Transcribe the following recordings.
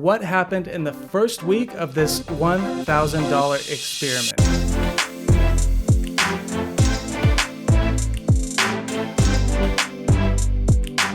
What happened in the first week of this $1,000 experiment?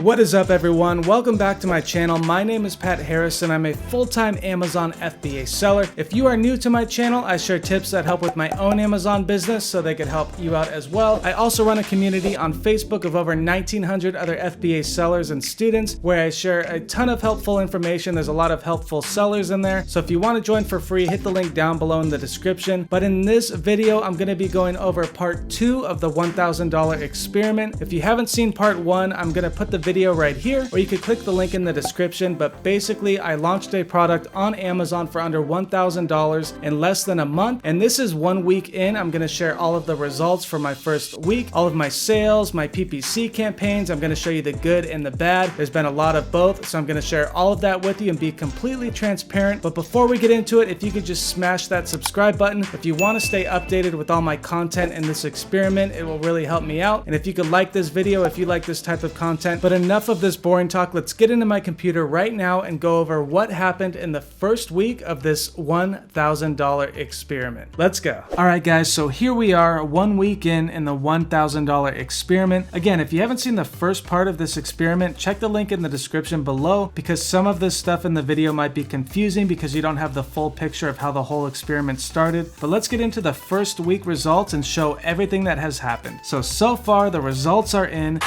What is up, everyone? Welcome back to my channel. My name is Pat Harris and I'm a full-time Amazon FBA seller. If you are new to my channel, I share tips that help with my own Amazon business so they could help you out as well. I also run a community on Facebook of over 1,900 other FBA sellers and students where I share a ton of helpful information. There's a lot of helpful sellers in there. So if you want to join for free, hit the link down below in the description. But in this video, I'm going to be going over part 2 of the $1,000 experiment. If you haven't seen part 1, I'm going to put the video right here, or you could click the link in the description. But basically, I launched a product on Amazon for under $1,000 in less than a month, and this is 1 week in. I'm going to share all of the results for my first week, all of my sales, my PPC campaigns. I'm going to show you the good and the bad. There's been a lot of both, so I'm going to share all of that with you and be completely transparent. But before we get into it, if you could just smash that subscribe button. If you want to stay updated with all my content in this experiment, it will really help me out. And if you could like this video, if you like this type of content. But enough of this boring talk. Let's get into my computer right now and go over what happened in the first week of this $1,000 experiment. Let's go. All right, guys, so here we are 1 week in the $1,000 experiment. Again, if you haven't seen the first part of this experiment, check the link in the description below, because some of this stuff in the video might be confusing because you don't have the full picture of how the whole experiment started. But let's get into the first week results and show everything that has happened. So far the results are in.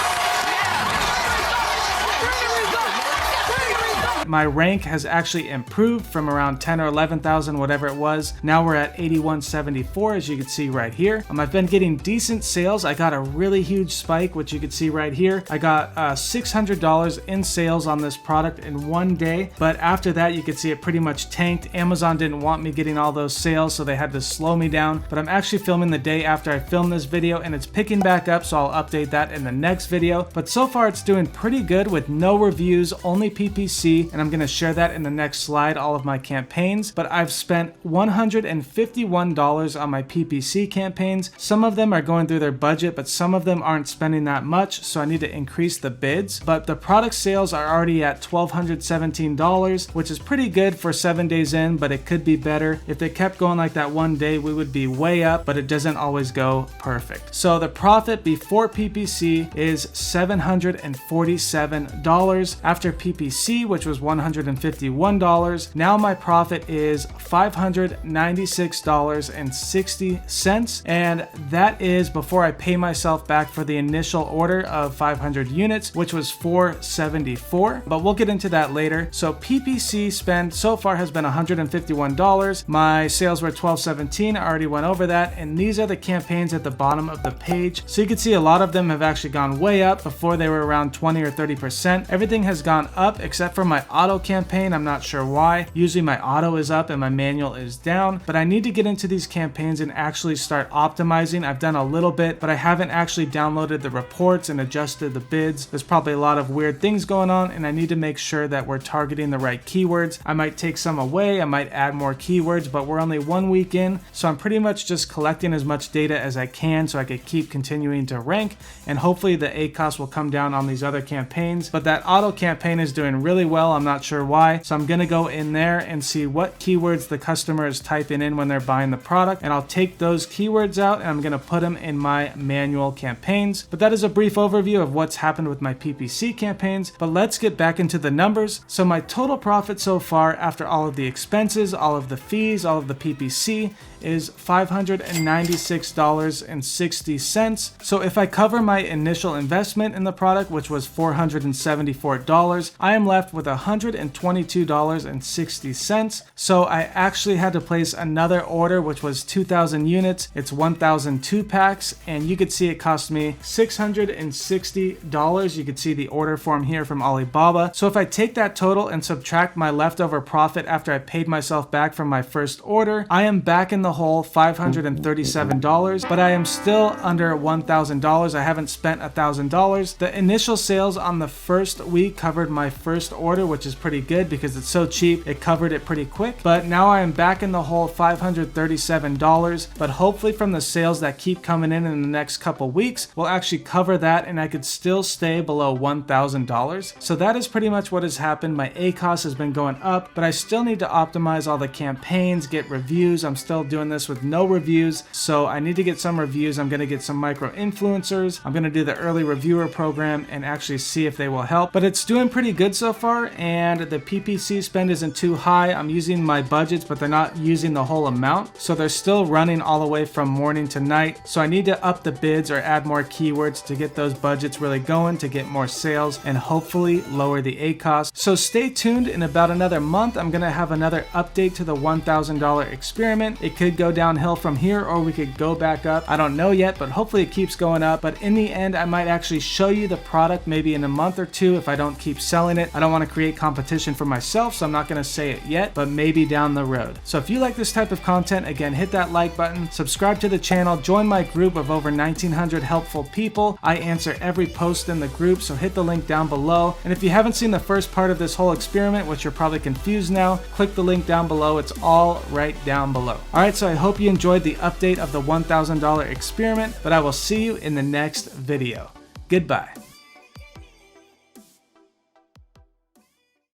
My rank has actually improved from around 10 or 11,000, whatever it was. Now we're at 8174, as you can see right here. I've been getting decent sales. I got a really huge spike, which you can see right here. I got $600 in sales on this product in 1 day, but after that, you can see it pretty much tanked. Amazon didn't want me getting all those sales, so they had to slow me down. But I'm actually filming the day after I filmed this video, and it's picking back up, so I'll update that in the next video. But so far, it's doing pretty good with no reviews, only PPC. And I'm going to share that in the next slide, all of my campaigns. But I've spent $151 on my PPC campaigns. Some of them are going through their budget, but some of them aren't spending that much, so I need to increase the bids. But the product sales are already at $1,217, which is pretty good for 7 days in, but it could be better. If they kept going like that 1 day, we would be way up, but it doesn't always go perfect. So the profit before PPC is $747. After PPC, which was $151. Now my profit is $596.60, and that is before I pay myself back for the initial order of 500 units, which was $474, but we'll get into that later. So PPC spend so far has been $151. My sales were $1,217. I already went over that, and these are the campaigns at the bottom of the page. So you can see a lot of them have actually gone way up. Before they were around 20 or 30%. Everything has gone up except for my auto campaign. I'm not sure why. Usually my auto is up and my manual is down, but I need to get into these campaigns and actually start optimizing. I've done a little bit, but I haven't actually downloaded the reports and adjusted the bids. There's probably a lot of weird things going on, and I need to make sure that we're targeting the right keywords. I might take some away, I might add more keywords, but we're only 1 week in, so I'm pretty much just collecting as much data as I can so I could keep continuing to rank, and hopefully the ACoS will come down on these other campaigns. But that auto campaign is doing really well. I'm not sure why. So I'm going to go in there and see what keywords the customer is typing in when they're buying the product. And I'll take those keywords out and I'm going to put them in my manual campaigns. But that is a brief overview of what's happened with my PPC campaigns. But let's get back into the numbers. So my total profit so far after all of the expenses, all of the fees, all of the PPC is $596.60. So if I cover my initial investment in the product, which was $474, I am left with $122.60. So I actually had to place another order, which was 2,000 units. It's 1,002 packs, and you could see it cost me $660. You could see the order form here from Alibaba. So if I take that total and subtract my leftover profit after I paid myself back from my first order, I am back in the hole, $537, but I am still under $1,000. I haven't spent $1,000. The initial sales on the first week covered my first order, which is pretty good because it's so cheap, it covered it pretty quick. But now I am back in the hole, $537, but hopefully from the sales that keep coming in the next couple weeks, we'll actually cover that and I could still stay below $1,000. So that is pretty much what has happened. My ACoS has been going up, but I still need to optimize all the campaigns, get reviews. I'm still doing this with no reviews, so I need to get some reviews. I'm going to get some micro influencers. I'm going to do the early reviewer program and actually see if they will help, but it's doing pretty good so far, and the PPC spend isn't too high. I'm using my budgets, but they're not using the whole amount, so they're still running all the way from morning to night. So I need to up the bids or add more keywords to get those budgets really going, to get more sales and hopefully lower the ACoS. So stay tuned. In about another month, I'm going to have another update to the $1,000 experiment. It could go downhill from here or we could go back up. I don't know yet, but hopefully it keeps going up. But in the end, I might actually show you the product maybe in a month or two if I don't keep selling it. I don't want to create competition for myself, so I'm not going to say it yet, but maybe down the road. So if you like this type of content, again, hit that like button, subscribe to the channel, join my group of over 1,900 helpful people. I answer every post in the group, so hit the link down below. And if you haven't seen the first part of this whole experiment, which you're probably confused now, click the link down below. It's all right down below. All right, so I hope you enjoyed the update of the $1,000 experiment, but I will see you in the next video. Goodbye.